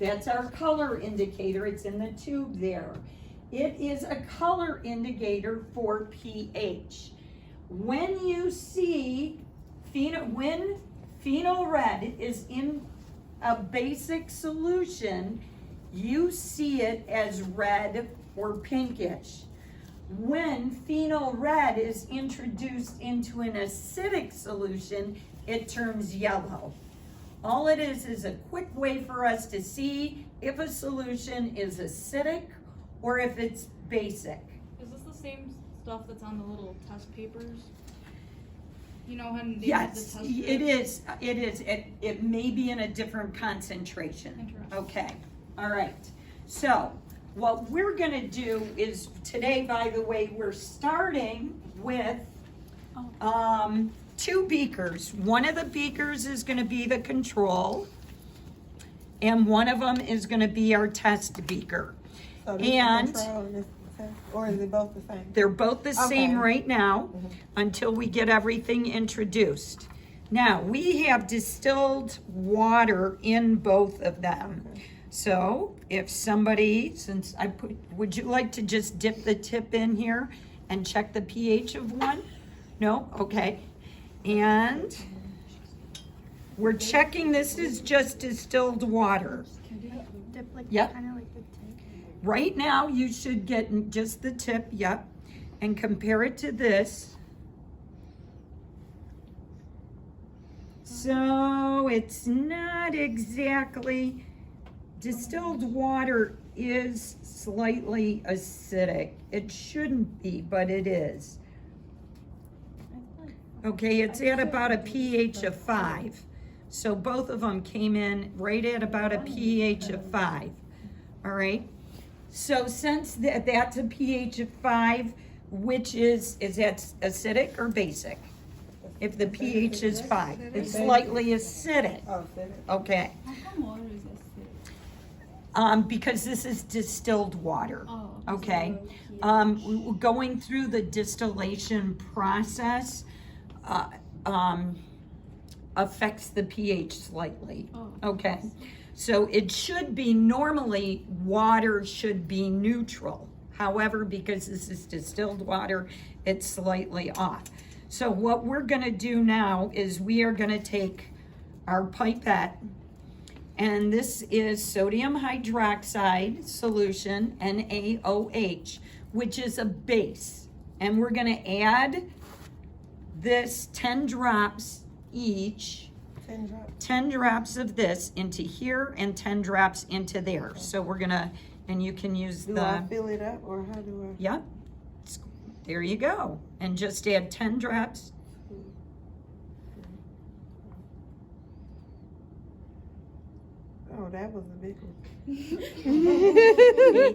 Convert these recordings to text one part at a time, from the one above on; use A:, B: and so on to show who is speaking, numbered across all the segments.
A: That's our color indicator. It's in the tube there. It is a color indicator for pH. When you see when phenol red is in a basic solution, you see it as red or pinkish. When phenol red is introduced into an acidic solution, it turns yellow. All it is a quick way for us to see if a solution is acidic or if it's basic.
B: Is this the same stuff that's on the little test papers? You know when they have the
A: Yes,
B: test
A: it is. It is. It may be in a different concentration.
B: Interesting.
A: Okay. All right. So what we're going to do is today, by the way, we're starting with 2 beakers. One of the beakers is going to be the control, and one of them is going to be our test beaker.
C: So this
A: And
C: is control and this is the same? Or is it both the same?
A: they're both the same
C: Okay.
A: right now until we get everything introduced. Now, we have distilled water in both of them.
C: Okay.
A: So if somebody, would you like to just dip the tip in here and check the pH of one? No? Okay. And we're checking, this is just distilled water.
D: Dip like
A: Yep.
D: kind of like the tip.
A: Right now, you should get just the tip, yep, and compare it to this. So it's not exactly, distilled water is slightly acidic. It shouldn't be, but it is. Okay, it's at about a pH of 5. So both of them came in right at about a pH of 5. All right. So since that's a pH of 5, which is that acidic or basic? If the pH is 5, it's slightly acidic.
C: Oh, acidic.
A: Okay.
B: How come water is acidic?
A: Because this is distilled water.
B: Oh,
A: Okay. Going through the distillation process affects the pH slightly.
B: Oh.
A: Okay. So it should be, normally water should be neutral. However, because this is distilled water, it's slightly off. So what we're gonna do now is we are gonna take our pipette, and this is sodium hydroxide solution, NaOH, which is a base. And we're gonna add this 10 drops each,
C: 10 drops.
A: 10 drops of this into here and 10 drops into there. So we're gonna, and you can use
C: Do I
A: the,
C: fill it up or how do I?
A: yep, there you go. And just add 10 drops.
C: Oh, that was a big one.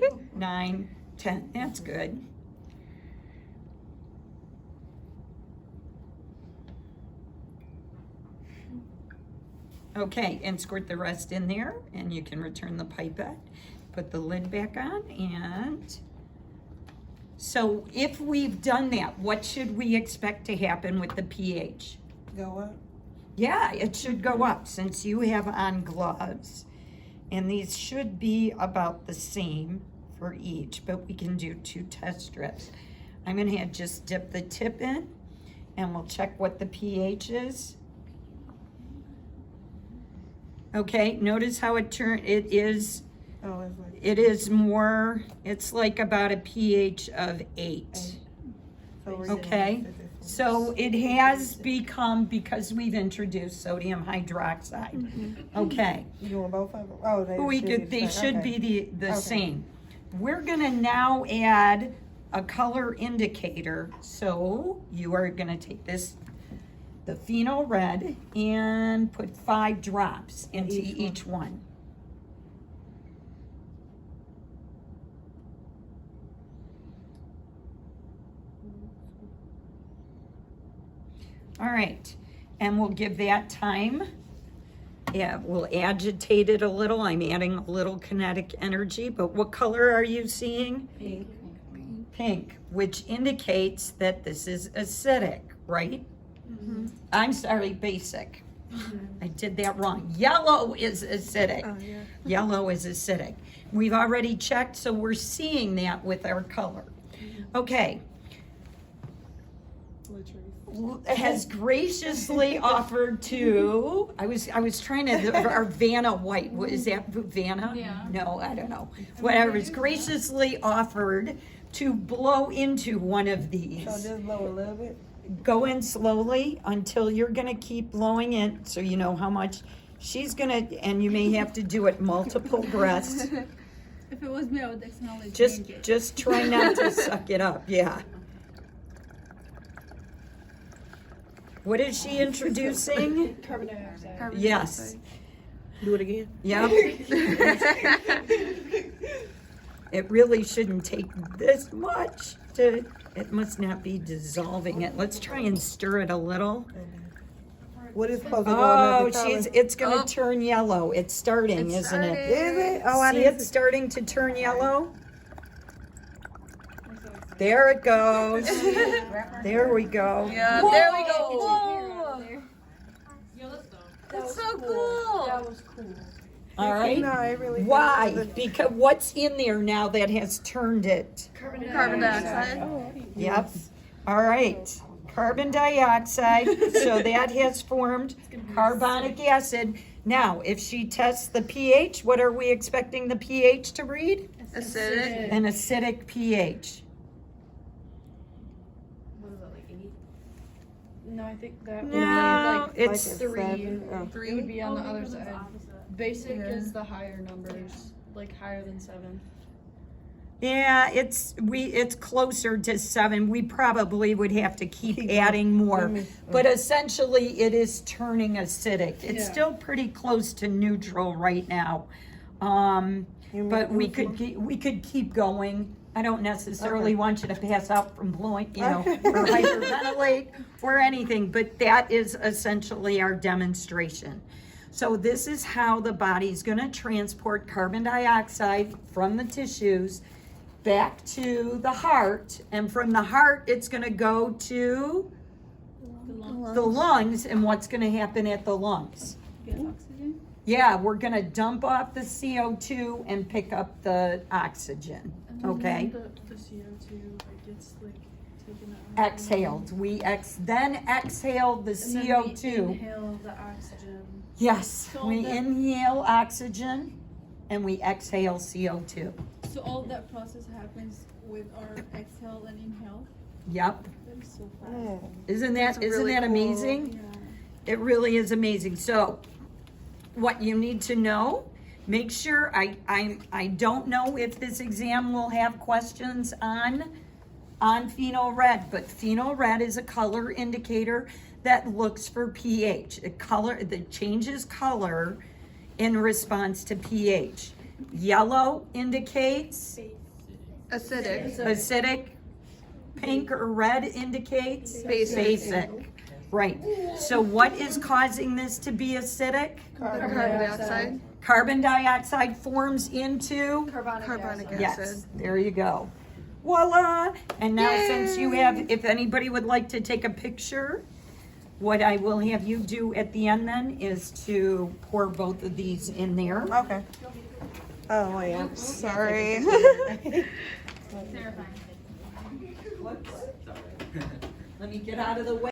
A: 8, 9, 10, that's good. Okay, and squirt the rest in there, and you can return the pipette. Put the lid back on, and so if we've done that, what should we expect to happen with the pH?
C: Go up.
A: Yeah, it should go up since you have on gloves. And these should be about the same for each, but we can do 2 test strips. I'm gonna just dip the tip in, and we'll check what the pH is. Okay, notice how it is,
C: Oh, it's like
A: it is more, it's like about a pH of 8.
C: 8. So we're
A: Okay,
C: getting acidic.
A: so it has become, because we've introduced sodium hydroxide. Okay,
C: You doing both of them? Oh,
A: they should
C: okay.
A: be the
C: Okay.
A: same. We're gonna now add a color indicator. So you are gonna take this, the phenol red, and put 5 drops into each one. All right, and we'll give that time. Yeah, we'll agitate it a little. I'm adding a little kinetic energy, but what color are you seeing?
B: Pink.
A: Pink, which indicates that this is acidic, right? I'm sorry, basic. I did that wrong. Yellow is acidic.
C: Oh, yeah.
A: Yellow is acidic. We've already checked, so we're seeing that with our color. Okay. Has graciously offered to, I was trying to, our Vanna White, what is that, Vanna?
B: Yeah.
A: No, I don't know. Whatever, is graciously offered to blow into one of these.
C: So just blow a little bit.
A: Go in slowly until you're gonna keep blowing in, so you know how much she's gonna, and you may have to do it multiple breaths.
B: If it was me, I would definitely drink it.
A: Just try not to suck it up, yeah. What is she introducing?
B: Carbon dioxide.
A: Yes.
C: Do it again.
A: Yep. It really shouldn't take this much to, it must not be dissolving it. Let's try and stir it a little.
C: What is supposed to go
A: Oh,
C: in the
A: it's gonna turn yellow. It's starting, isn't it?
C: Is it? Oh, I
A: See
C: didn't
A: it starting to turn yellow? There it goes. There we go.
D: Yeah,
A: Whoa!
D: there we go.
B: That's
D: so cool.
B: That was cool.
A: All right.
C: No, it really.
A: Why? Because what's in there now that has turned it?
D: Carbon dioxide.
A: Yep. All right. Carbon dioxide. So that has formed carbonic acid. Now, if she tests the pH, what are we expecting the pH to read?
D: Acidic.
A: An acidic pH.
B: What is that, like 8? No, I think that would
A: No,
B: be like
A: it's
B: 3.
C: Oh.
B: It would be on the other side. Basic is the higher numbers, like higher than 7.
A: Yeah, it's closer to 7. We probably would have to keep adding more. But essentially it is turning acidic. It's
B: Yeah.
A: still pretty close to neutral right now. But we could keep going. I don't necessarily want you to pass out from blowing, or hyperventilate or anything, but that is essentially our demonstration. So this is how the body's gonna transport carbon dioxide from the tissues back to the heart, and from the heart, it's gonna go to the lungs, and what's gonna happen at the lungs?
B: Get oxygen?
A: Yeah, we're gonna dump off the CO2 and pick up the oxygen, okay?
B: The CO2 like gets like taken out.
A: Exhaled, then exhale the
B: And then we
A: CO2.
B: inhale the oxygen.
A: Yes,
B: So
A: we
B: that-
A: inhale oxygen and we exhale CO2.
B: So all of that process happens with our exhale and inhale.
A: Yep,
B: That is so fast.
C: Mm.
A: isn't
D: That's
A: that
D: really cool.
A: amazing?
B: Yeah.
A: It really is amazing. So, what you need to know, make sure, I don't know if this exam will have questions on phenol red, but phenol red is a color indicator that looks for pH. That changes color in response to pH. Yellow indicates
D: Acidic.
A: acidic. Pink or red indicates basic. Right. So what is causing this to be acidic?
D: Carbon dioxide.
A: Carbon dioxide forms into?
D: Carbonic acid.
A: Yes, there you go. Voila! And now since you have, if anybody would like to take a picture, what I will have you do at the end then is to pour both of these in there.
C: Okay. Oh, yeah.
D: Sorry.
A: Let me get out of the way.